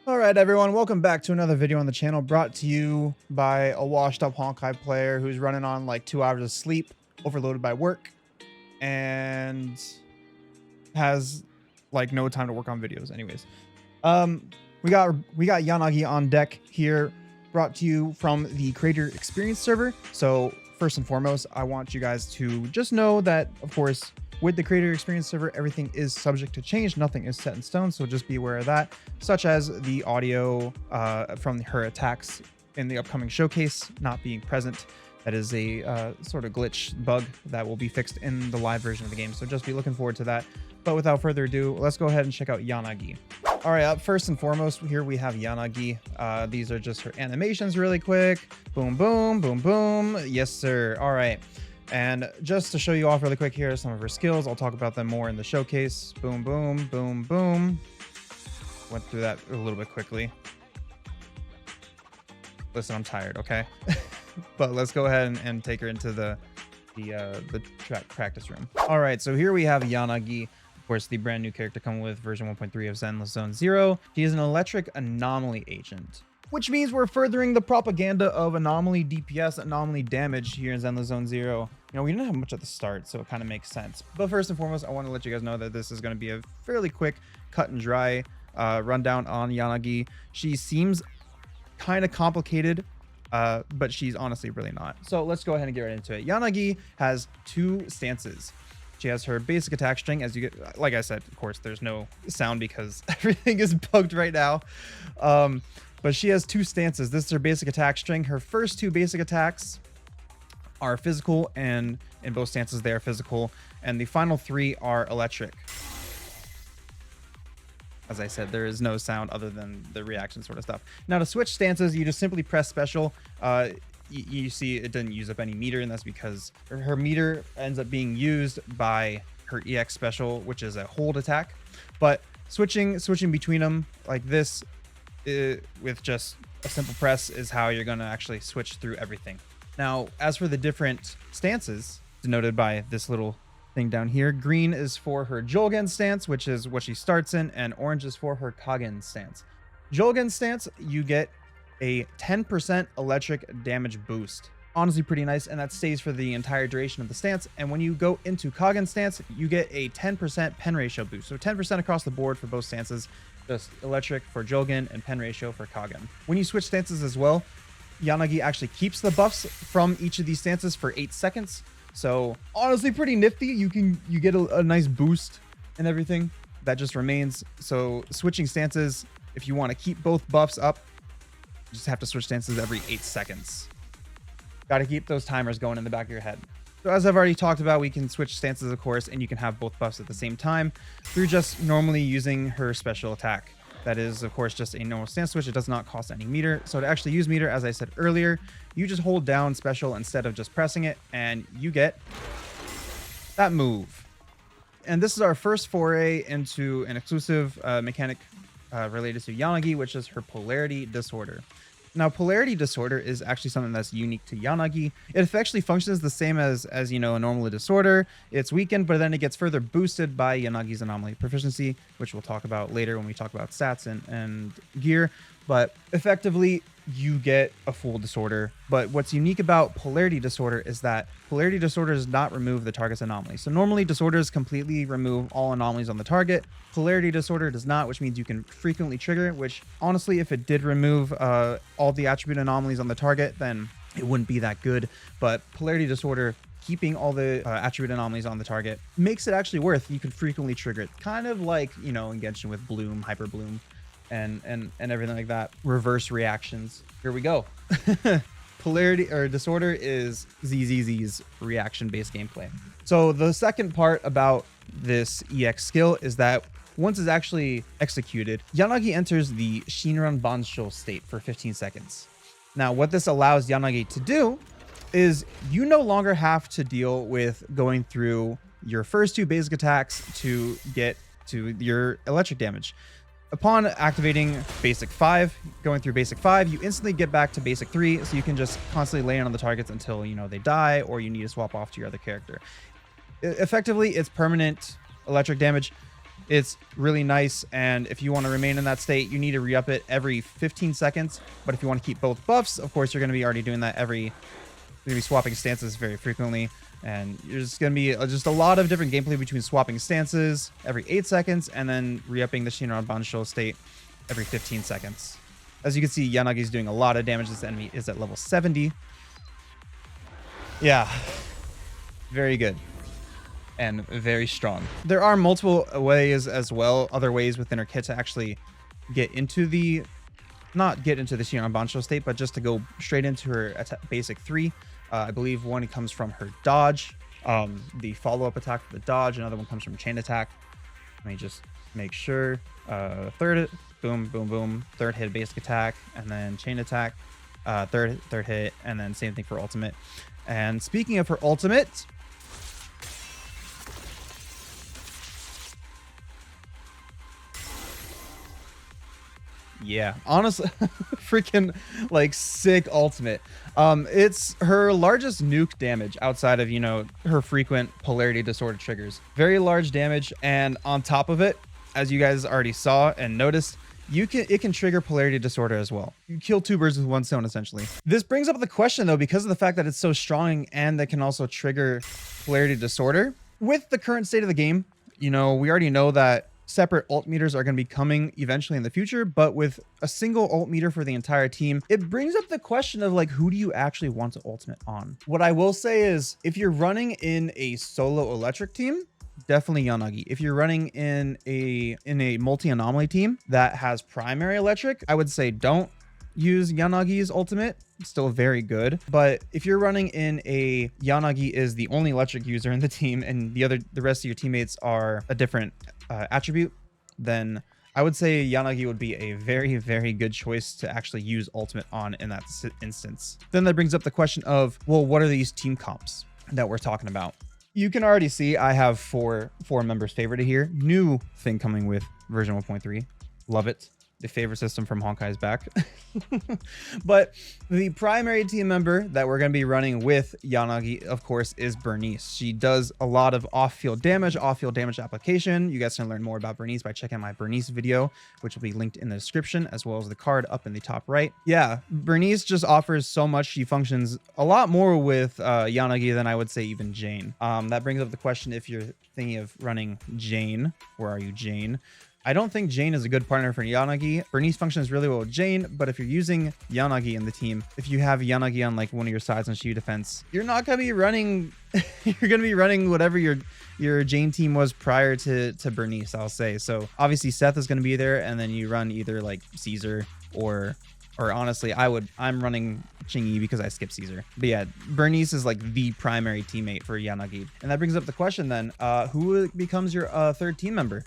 All right, everyone, welcome back to another video on the channel brought to you by a washed up Honkai player who's running on like 2 hours of sleep, overloaded by work, and has like no time to work on videos anyways. We got Yanagi on deck here, brought to you from the Creator Experience server. So first and foremost, I want you guys to just know that, of course, with the Creator Experience server, everything is subject to change. Nothing is set in stone, so just be aware of that, such as the audio from her attacks in the upcoming showcase not being present. That is a sort of glitch bug that will be fixed in the live version of the game, so just be looking forward to that. But without further ado, let's go ahead and check out Yanagi. All right, up first and foremost, here we have Yanagi. These are just her animations really quick. Boom, boom, boom, boom. Yes, sir. All right. And just to show you off really quick, here are some of her skills. I'll talk about them more in the showcase. Boom, boom, boom, boom. Went through that a little bit quickly. Listen, I'm tired, okay? But let's go ahead and take her into the practice room. All right, so here we have Yanagi. Of course, the brand new character coming with version 1.3 of Zenless Zone 0. She is an electric anomaly agent, which means we're furthering the propaganda of anomaly DPS, anomaly damage here in Zenless Zone 0. You know, we didn't have much at the start, so it kind of makes sense. But first and foremost, I want to let you guys know that this is going to be a fairly quick, cut and dry rundown on Yanagi. She seems kind of complicated, but she's honestly really not. So let's go ahead and get right into it. Yanagi has 2 stances. She has her basic attack string. As you get, like I said, of course, there's no sound because everything is bugged right now. But she has 2 stances. This is her basic attack string. Her first 2 basic attacks are physical, and in both stances they are physical. And the final 3 are electric. As I said, there is no sound other than the reaction sort of stuff. Now to switch stances, you just simply press special. You see it didn't use up any meter, and that's because her meter ends up being used by her EX special, which is a hold attack. But switching between them like this with just a simple press is how you're going to actually switch through everything. Now, as for the different stances denoted by this little thing down here, green is for her Jolgen stance, which is what she starts in, and orange is for her Kagen stance. Jolgen stance, you get a 10% electric damage boost. Honestly pretty nice, and that stays for the entire duration of the stance. And when you go into Kagen stance, you get a 10% pen ratio boost. So 10% across the board for both stances, just electric for Jolgen and pen ratio for Kagen. When you switch stances as well, Yanagi actually keeps the buffs from each of these stances for 8 seconds. So honestly pretty nifty. You get a nice boost and everything that just remains. So switching stances, if you want to keep both buffs up, you just have to switch stances every 8 seconds. Got to keep those timers going in the back of your head. So as I've already talked about, we can switch stances, of course, and you can have both buffs at the same time through just normally using her special attack. That is, of course, just a normal stance switch. It does not cost any meter. So to actually use meter, as I said earlier, you just hold down special instead of just pressing it, and you get that move. And this is our first foray into an exclusive mechanic related to Yanagi, which is her Polarity Disorder. Now, Polarity Disorder is actually something that's unique to Yanagi. It effectively functions the same as you know, a normal disorder. It's weakened, but then it gets further boosted by Yanagi's anomaly proficiency, which we'll talk about later when we talk about stats and gear. But effectively, you get a full disorder. But what's unique about Polarity Disorder is that Polarity Disorder does not remove the target's anomaly. So normally disorders completely remove all anomalies on the target. Polarity Disorder does not, which means you can frequently trigger it, which honestly, if it did remove all the attribute anomalies on the target, then it wouldn't be that good. But Polarity Disorder, keeping all the attribute anomalies on the target, makes it actually worth. You can frequently trigger it. Kind of like, you know, in Genshin with Bloom, Hyper Bloom, and everything like that. Reverse reactions. Here we go. Polarity or Disorder is ZZZ's reaction-based gameplay. So the second part about this EX skill is that once it's actually executed, Yanagi enters the Shenrun Bond state for 15 seconds. Now, what this allows Yanagi to do is you no longer have to deal with going through your first 2 basic attacks to get to your electric damage. Upon activating basic 5, going through basic 5, you instantly get back to basic 3, so you can just constantly lay in on the targets until, you know, they die or you need to swap off to your other character. Effectively, it's permanent electric damage. It's really nice, and if you want to remain in that state, you need to re-up it every 15 seconds. But if you want to keep both buffs, of course, you're going to be already doing that you're going to be swapping stances very frequently, and there's going to be just a lot of different gameplay between swapping stances every 8 seconds and then re-upping the Shenrun Bond state every 15 seconds. As you can see, Yanagi's doing a lot of damage. This enemy is at level 70. Yeah, very good. And very strong. There are multiple ways as well, other ways within her kit to actually get into the, not get into the Shenrun Bancho state, but just to go straight into her basic 3. I believe one comes from her dodge, the follow-up attack for the dodge. Another one comes from chain attack. Let me just make sure. Third, boom, boom, boom. Third hit basic attack, and then chain attack. Third hit, and then same thing for ultimate. And speaking of her ultimate, yeah, honestly, freaking like sick ultimate. It's her largest nuke damage outside of, you know, her frequent Polarity Disorder triggers. Very large damage, and on top of it, as you guys already saw and noticed, it can trigger Polarity Disorder as well. You kill 2 birds with 1 stone, essentially. This brings up the question, though, because of the fact that it's so strong and that can also trigger Polarity Disorder. With the current state of the game, you know, we already know that separate ult meters are going to be coming eventually in the future, but with a single ult meter for the entire team, it brings up the question of like, who do you actually want to ultimate on? What I will say is, if you're running in a solo electric team, definitely Yanagi. If you're running in a multi-anomaly team that has primary electric, I would say don't use Yanagi's ultimate. It's still very good. But if you're running in a Yanagi is the only electric user in the team and the rest of your teammates are a different attribute, then I would say Yanagi would be a very, very good choice to actually use ultimate on in that instance. Then that brings up the question of, well, what are these team comps that we're talking about? You can already see I have four members favorited here. New thing coming with version 1.3. Love it. The favorite system from Honkai is back. But the primary team member that we're going to be running with Yanagi, of course, is Bernice. She does a lot of off-field damage application. You guys can learn more about Bernice by checking my Bernice video, which will be linked in the description, as well as the card up in the top right. Yeah, Bernice just offers so much. She functions a lot more with Yanagi than I would say even Jane. That brings up the question, if you're thinking of running Jane, where are you, Jane? I don't think Jane is a good partner for Yanagi. Bernice functions really well with Jane, but if you're using Yanagi in the team, if you have Yanagi on like one of your sides on shield defense, you're not going to be running, you're going to be running whatever your Jane team was prior to Bernice, I'll say. So obviously Seth is going to be there, and then you run either like Caesar or honestly, I'm running Chingy because I skipped Caesar. But yeah, Bernice is like the primary teammate for Yanagi. And that brings up the question then, who becomes your third team member?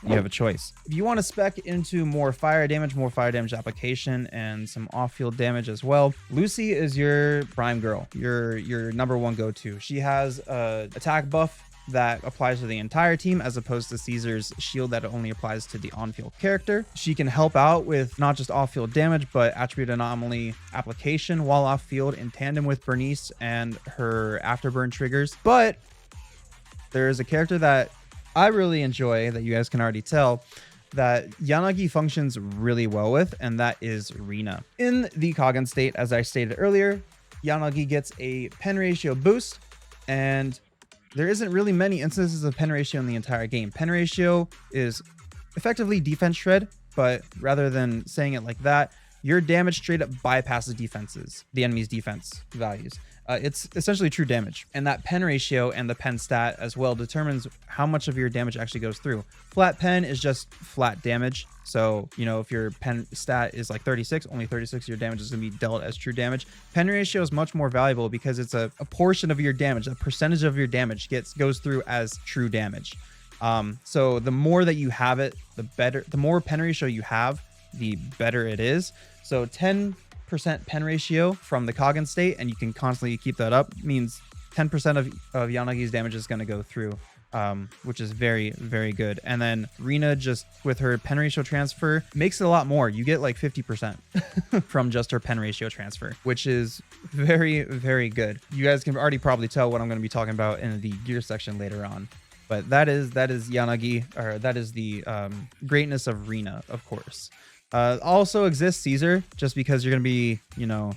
You have a choice. If you want to spec into more fire damage application, and some off-field damage as well, Lucy is your prime girl, your number one go-to. She has a attack buff that applies to the entire team, as opposed to Caesar's shield that only applies to the on-field character. She can help out with not just off-field damage, but attribute anomaly application while off-field in tandem with Bernice and her afterburn triggers. But there is a character that I really enjoy, that you guys can already tell, that Yanagi functions really well with, and that is Rina. In the Kagen state, as I stated earlier, Yanagi gets a pen ratio boost, and there isn't really many instances of pen ratio in the entire game. Pen ratio is effectively defense shred, but rather than saying it like that, your damage straight up bypasses the enemy's defense values. It's essentially true damage, and that pen ratio and the pen stat as well determines how much of your damage actually goes through. Flat pen is just flat damage, so you know, if your pen stat is like 36, only 36 of your damage is going to be dealt as true damage. Pen ratio is much more valuable because it's a portion of your damage, a percentage of your damage goes through as true damage. So the more that you have it, the better. The more pen ratio you have, the better it is. So 10% pen ratio from the Kagen state, and you can constantly keep that up, means 10% of Yanagi's damage is going to go through, which is very, very good. And then Rina, just with her pen ratio transfer, makes it a lot more. You get like 50% from just her pen ratio transfer, which is very, very good. You guys can already probably tell what I'm going to be talking about in the gear section later on. But that is Yanagi, or that is the greatness of Rina, of course. Also exists Caesar, just because you're going to be,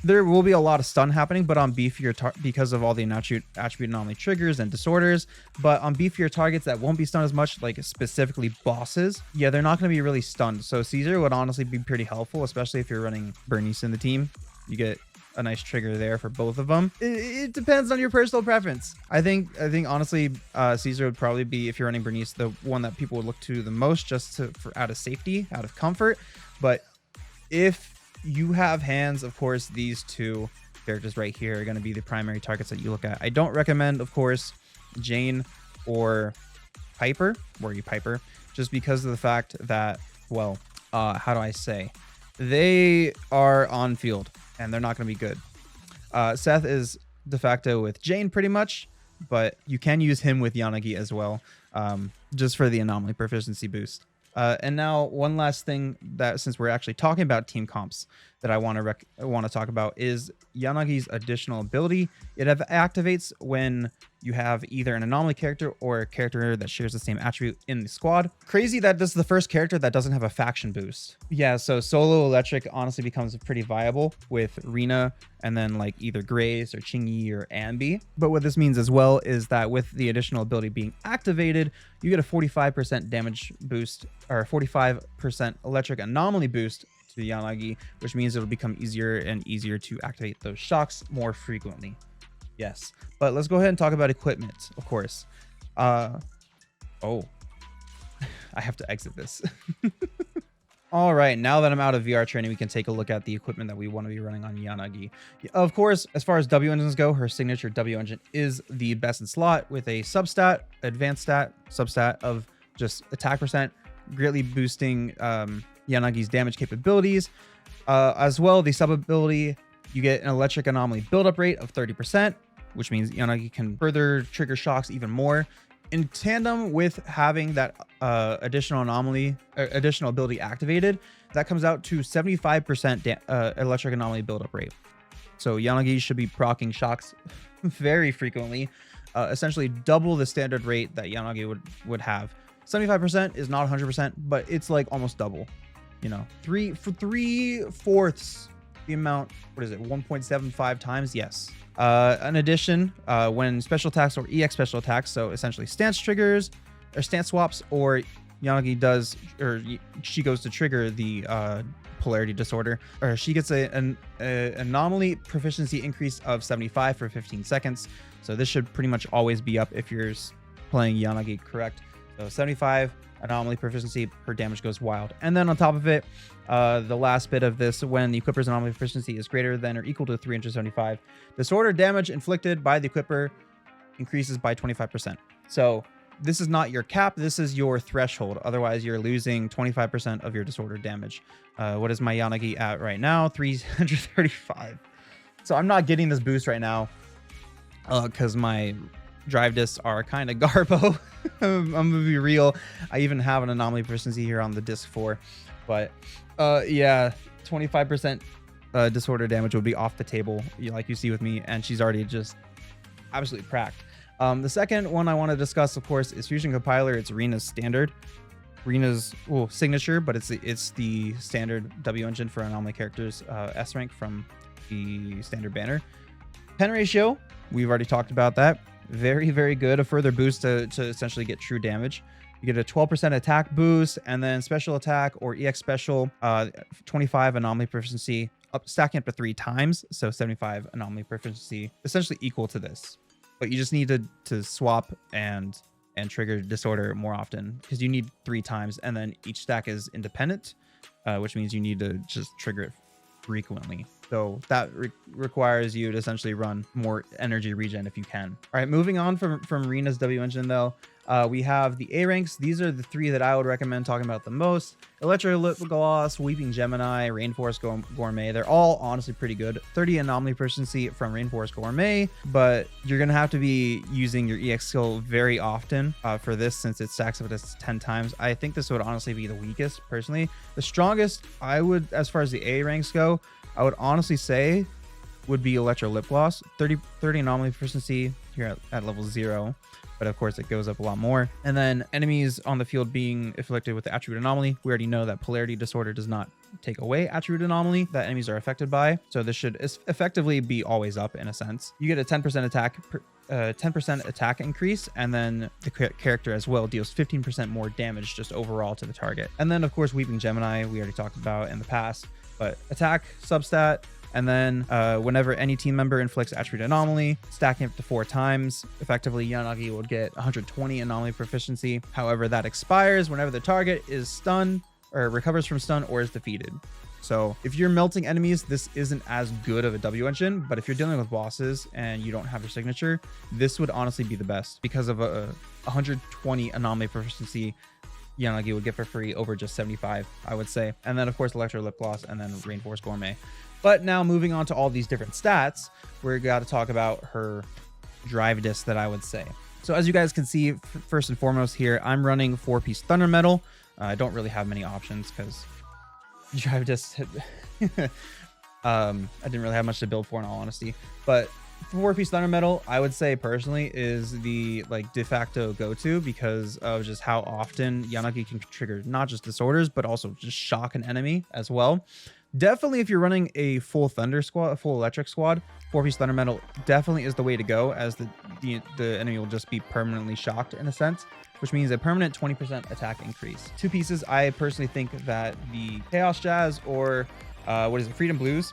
there will be a lot of stun happening, but on beefier because of all the attribute anomaly triggers and disorders. But on beefier targets that won't be stunned as much, like specifically bosses, yeah, they're not going to be really stunned. So Caesar would honestly be pretty helpful, especially if you're running Bernice in the team. You get a nice trigger there for both of them. It depends on your personal preference. I think honestly, Caesar would probably be, if you're running Bernice, the one that people would look to the most, just for out of safety, out of comfort. But if you have hands, of course, these two characters right here are going to be the primary targets that you look at. I don't recommend, of course, Jane or Piper, just because of the fact that, well, how do I say? They are on field and they're not going to be good. Seth is de facto with Jane pretty much, but you can use him with Yanagi as well, just for the anomaly proficiency boost. And now one last thing, that since we're actually talking about team comps, that I want to talk about is Yanagi's additional ability. It activates when you have either an anomaly character or a character that shares the same attribute in the squad. Crazy that this is the first character that doesn't have a faction boost. Yeah, so solo electric honestly becomes pretty viable with Rina and then like either Grace or Chingy or Ambi. But what this means as well is that with the additional ability being activated, you get a 45% damage boost, or 45% electric anomaly boost to the Yanagi, which means it'll become easier and easier to activate those shocks more frequently. Yes, but let's go ahead and talk about equipment, of course. Oh, I have to exit this. All right, now that I'm out of VR training, we can take a look at the equipment that we want to be running on Yanagi. Of course, as far as W engines go, her signature W engine is the best in slot, with a substat, advanced stat, substat of just attack percent, greatly boosting Yanagi's damage capabilities. As well, the sub ability, you get an electric anomaly buildup rate of 30%, which means Yanagi can further trigger shocks even more. In tandem with having that additional ability activated, that comes out to 75% electric anomaly buildup rate. So Yanagi should be proccing shocks very frequently, essentially double the standard rate that Yanagi would have. 75% is not 100%, but it's like almost double. 3/4 the amount. What is it? 1.75 times? Yes. In addition, when special attacks or EX special attacks, so essentially stance triggers or stance swaps, or Yanagi does, or she goes to trigger the Polarity Disorder, or she gets an anomaly proficiency increase of 75 for 15 seconds. So this should pretty much always be up if you're playing Yanagi correct. So 75 anomaly proficiency, her damage goes wild. And then on top of it, the last bit of this, when the equipper's anomaly proficiency is greater than or equal to 375, disorder damage inflicted by the equipper increases by 25%. So this is not your cap, this is your threshold. Otherwise, you're losing 25% of your disorder damage. What is my Yanagi at right now? 335. So I'm not getting this boost right now because my drive discs are kind of garbo. I'm gonna be real. I even have an anomaly proficiency here on the disc 4, but yeah, 25% disorder damage would be off the table, like you see with me, and she's already just absolutely cracked. The second one I want to discuss, of course, is Fusion Compiler. It's Rina's standard, signature, but it's the standard W engine for anomaly characters, S rank from the standard banner. Pen ratio, we've already talked about that. Very, very good. A further boost to essentially get true damage. You get a 12% attack boost, and then special attack or EX special, 25 anomaly proficiency, stacking up to 3 times. So 75 anomaly proficiency, essentially equal to this. But you just need to swap and trigger disorder more often, because you need 3 times, and then each stack is independent, which means you need to just trigger it frequently. So that requires you to essentially run more energy regen if you can. All right, moving on from Rina's W engine though, we have the A ranks. These are the 3 that I would recommend talking about the most. Electro Lip Gloss, Weeping Gemini, Rainforest Gourmet. They're all honestly pretty good. 30 anomaly proficiency from Rainforest Gourmet, but you're gonna have to be using your EX skill very often for this, since it stacks up to 10 times. I think this would honestly be the weakest personally. The strongest, I would, as far as the A ranks go, I would honestly say would be Electro Lip Gloss. 30 anomaly proficiency here at level 0. But of course, it goes up a lot more. And then enemies on the field being afflicted with the attribute anomaly. We already know that Polarity Disorder does not take away attribute anomaly that enemies are affected by. So this should effectively be always up in a sense. You get a 10% attack 10% attack increase, and then the character as well deals 15% more damage just overall to the target. And then of course Weeping Gemini, we already talked about in the past, but attack, substat, and then whenever any team member inflicts attribute anomaly, stacking up to 4 times, effectively Yanagi will get 120 anomaly proficiency. However, that expires whenever the target is stunned or recovers from stun or is defeated. So if you're melting enemies, this isn't as good of a W engine, but if you're dealing with bosses and you don't have your signature, this would honestly be the best because of a 120 anomaly proficiency Yanagi would get for free over just 75, I would say. And then of course Electro Lip Gloss and then Rainforest Gourmet. But now moving on to all these different stats, we're got to talk about her drive disc that I would say. So as you guys can see, first and foremost here, I'm running 4-piece Thunder Metal. I don't really have many options because drive disc I didn't really have much to build for, in all honesty. But 4-piece Thunder Metal, I would say personally, is the like de facto go-to because of just how often Yanagi can trigger not just disorders but also just shock an enemy as well. Definitely if you're running a full thunder squad, a full electric squad, 4-piece Thunder Metal definitely is the way to go, as the enemy will just be permanently shocked in a sense, which means a permanent 20% attack increase. 2 pieces, I personally think that the Chaos Jazz or what is it, Freedom Blues,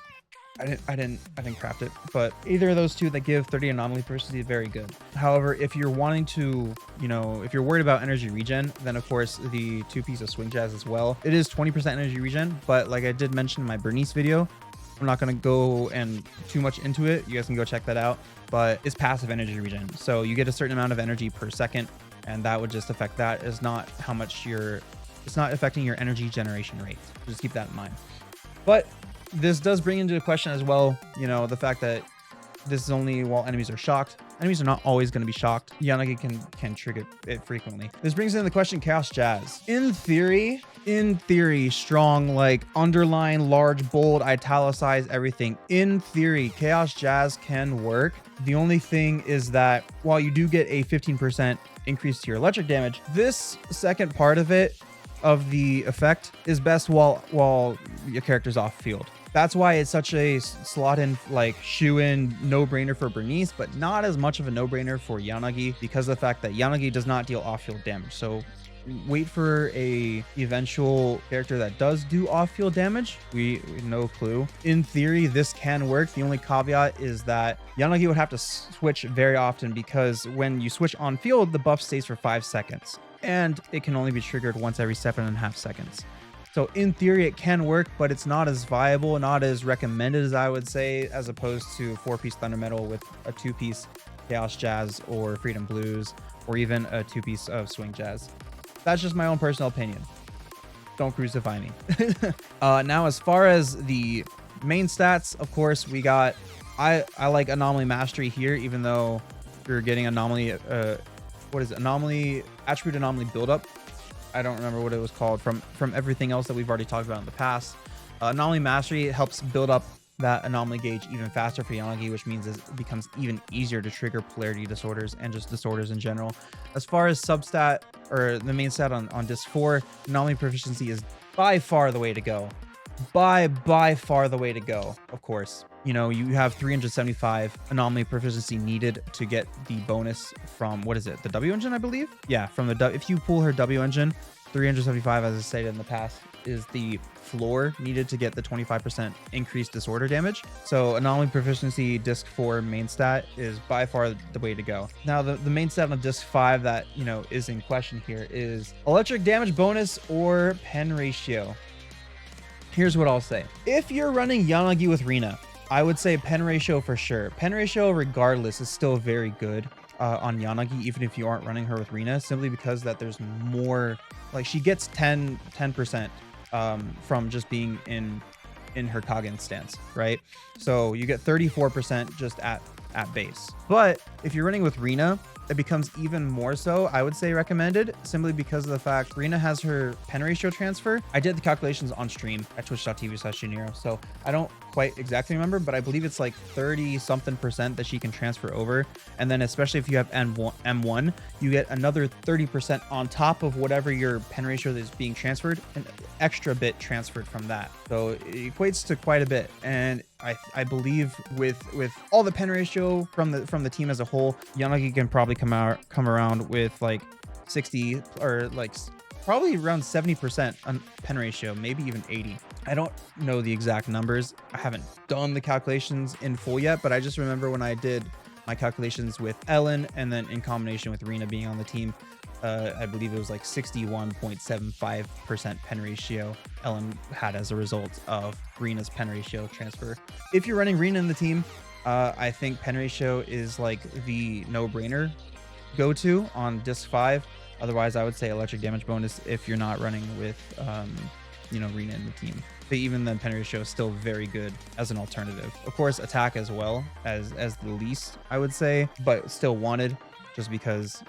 I didn't craft it, but either of those 2 that give 30 anomaly proficiency is very good. However, if you're wanting to, you know, if you're worried about energy regen, then of course the 2-piece of Swing Jazz as well. It is 20% energy regen, but like I did mention in my Bernice video, I'm not going to go and too much into it. You guys can go check that out, but it's passive energy regen. So you get a certain amount of energy per second, and that would just affect that. Is not how much it's not affecting your energy generation rate. Just keep that in mind. But this does bring into question as well, you know, the fact that this is only while enemies are shocked. Enemies are not always going to be shocked. Yanagi can trigger it frequently. This brings into the question Chaos Jazz. In theory, strong, like underline, large, bold, italicize everything. In theory, Chaos Jazz can work. The only thing is that while you do get a 15% increase to your electric damage, this second part of it, of the effect, is best while your character's off field. That's why it's such a slot in, like shoe in, no-brainer for Bernice, but not as much of a no-brainer for Yanagi because of the fact that Yanagi does not deal off-field damage. So wait for a eventual character that does do off-field damage. We no clue. In theory, this can work. The only caveat is that Yanagi would have to switch very often because when you switch on field, the buff stays for 5 seconds and it can only be triggered once every 7.5 seconds. So in theory, it can work, but it's not as viable, not as recommended as I would say, as opposed to 4-piece Thunder Metal with a 2-piece Chaos Jazz or Freedom Blues, or even a 2-piece of Swing Jazz. That's just my own personal opinion. Don't crucify me. Now, as far as the main stats, of course, we got, I like Anomaly Mastery here, even though you're getting Anomaly, what is it? Anomaly, Attribute Anomaly Buildup. I don't remember what it was called from everything else that we've already talked about in the past. Anomaly Mastery helps build up that anomaly gauge even faster for Yanagi, which means it becomes even easier to trigger Polarity Disorders and just disorders in general. As far as substat, or the main stat on disc 4, anomaly proficiency is by far the way to go. By far the way to go, of course. You know, you have 375 anomaly proficiency needed to get the bonus from, what is it, the W engine, I believe? Yeah, from the if you pull her W engine, 375, as I stated in the past, is the floor needed to get the 25% increased disorder damage. So anomaly proficiency disc 4 main stat is by far the way to go. Now the main stat on disc 5 that, you know, is in question here is electric damage bonus or pen ratio. Here's what I'll say. If you're running Yanagi with Rina, I would say pen ratio for sure. Pen ratio regardless is still very good on Yanagi, even if you aren't running her with Rina, simply because that there's more, like she gets 10% from just being in her Kagen stance, right? So you get 34% just at base. But if you're running with Rina, it becomes even more so, I would say, recommended, simply because of the fact Rina has her pen ratio transfer. I did the calculations on stream at twitch.tv/Jayniro, so I don't quite exactly remember, but I believe it's like 30 something % that she can transfer over. And then especially if you have M1, you get another 30% on top of whatever your pen ratio that is being transferred, an extra bit transferred from that. So it equates to quite a bit. And I believe with all the pen ratio from the team as a whole, Yanagi can probably come around with like 60 or like probably around 70% on pen ratio, maybe even 80. I don't know the exact numbers. I haven't done the calculations in full yet, but I just remember when I did my calculations with Ellen and then in combination with Rina being on the team, I believe it was like 61.75% pen ratio Ellen had as a result of Rina's pen ratio transfer. If you're running Rina in the team, I think pen ratio is like the no-brainer go-to on disc 5. Otherwise, I would say electric damage bonus if you're not running with, Rina in the team. But even then, pen ratio is still very good as an alternative. Of course, attack as well as the least, I would say, but still wanted, just because,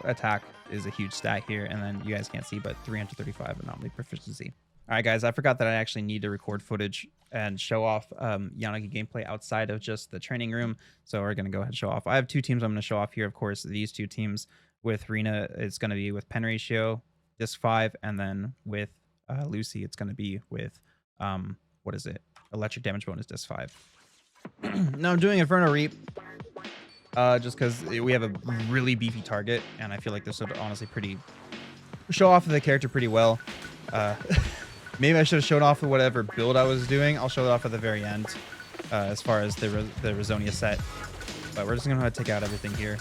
attack is a huge stat here. And then you guys can't see, but 335 anomaly proficiency. All right, guys, I forgot that I actually need to record footage and show off Yanagi gameplay outside of just the training room. So we're going to go ahead and show off. I have 2 teams I'm going to show off here. Of course, these 2 teams with Rina, it's going to be with pen ratio, disc 5, and then with Lucy, it's going to be with, electric damage bonus, disc 5. Now I'm doing Inferno Reaper, just because we have a really beefy target, and I feel like this would honestly show off the character pretty well. Maybe I should have shown off whatever build I was doing. I'll show it off at the very end, as far as the Rizonia set. But we're just going to take out everything here.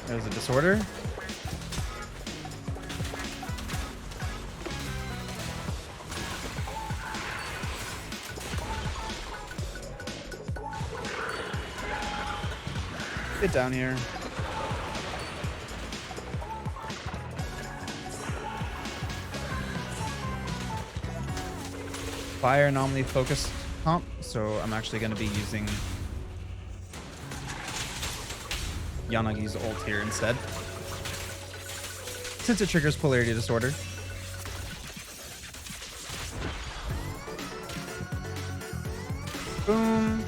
There's a disorder. Get down here. Fire anomaly focus comp, so I'm actually going to be using Yanagi's ult here instead, since it triggers Polarity Disorder. Boom.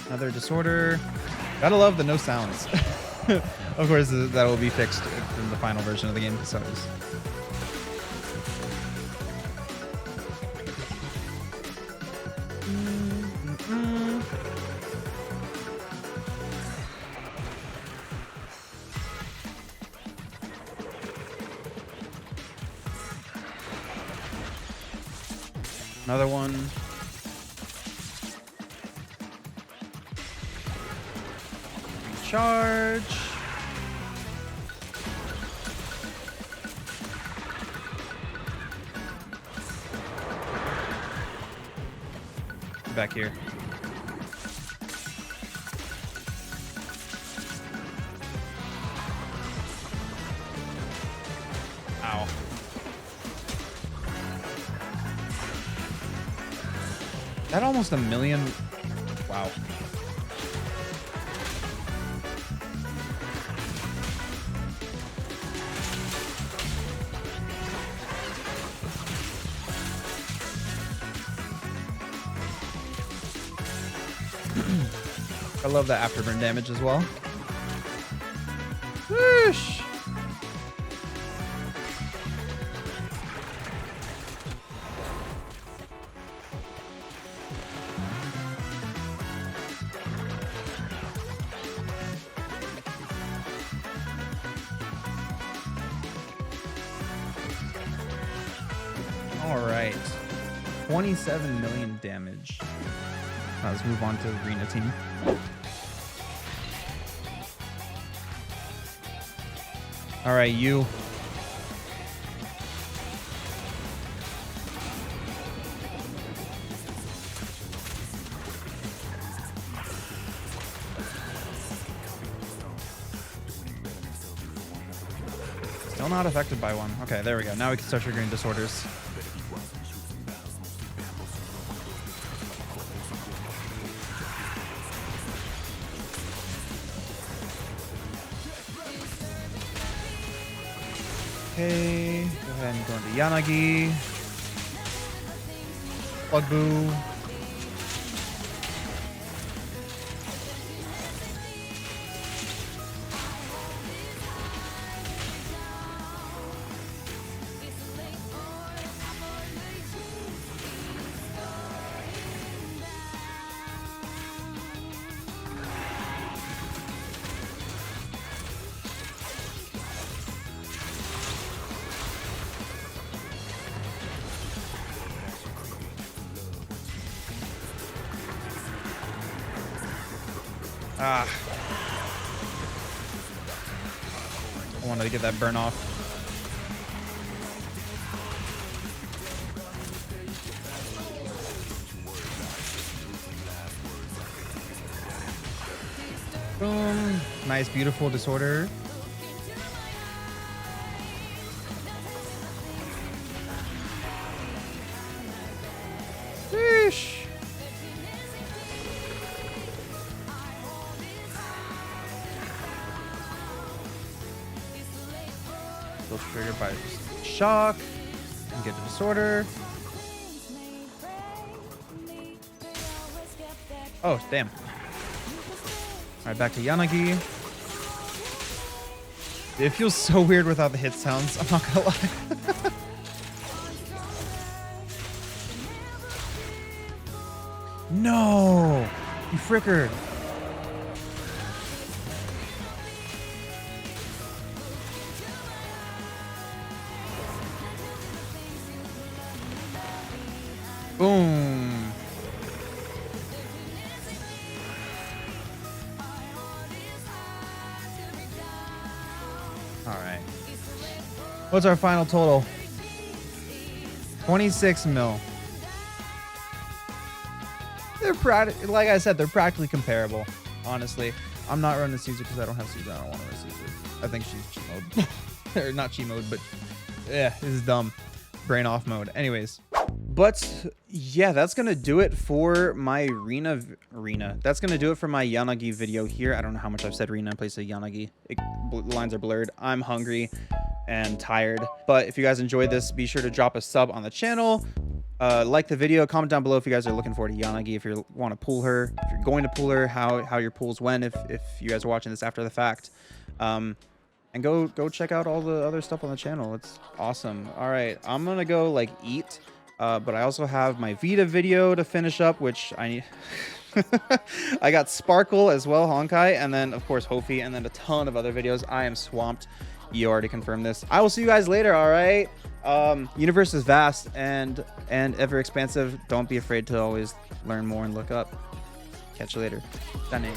Another disorder. Gotta love the no sounds. Of course, that will be fixed in the final version of the game. So another one. Recharge. Back here. Ow. That almost a million. Wow. I love that afterburn damage as well. Whoosh! All right. 27 million damage. Now let's move on to the Arena team. All right, you. Still not affected by one. Okay, there we go. Now we can start triggering disorders. Okay, go ahead and go into Yanagi. Bug Boo. Ah. I wanted to get that burn off. Boom. Nice, beautiful disorder. Sheesh. Still triggered by shock. And get the disorder. Oh, damn. Alright, back to Yanagi. It feels so weird without the hit sounds, I'm not gonna lie. No! You frickered. Boom. All right. What's our final total? 26 mil. They're like I said, they're practically comparable. Honestly, I'm not running Caesar because I don't have Caesar. I don't want to run Caesar. I think she's cheat mode, or not cheat mode, but yeah, this is dumb. Brain off mode. Anyways. But yeah, that's gonna do it for my Rina. That's gonna do it for my Yanagi video here. I don't know how much I've said Rina in place of Yanagi. Lines are blurred. I'm hungry and tired. But if you guys enjoyed this, be sure to drop a sub on the channel. Like the video, comment down below if you guys are looking forward to Yanagi, if you want to pull her, if you're going to pull her, how your pulls went, if you guys are watching this after the fact. And go check out all the other stuff on the channel. It's awesome. All right, I'm gonna go like eat. But I also have my Vita video to finish up, which I need. I got Sparkle as well, Honkai, and then of course Hofi, and then a ton of other videos. I am swamped. You already confirmed this. I will see you guys later. All right. Universe is vast and ever expansive. Don't be afraid to always learn more and look up. Catch you later. Done.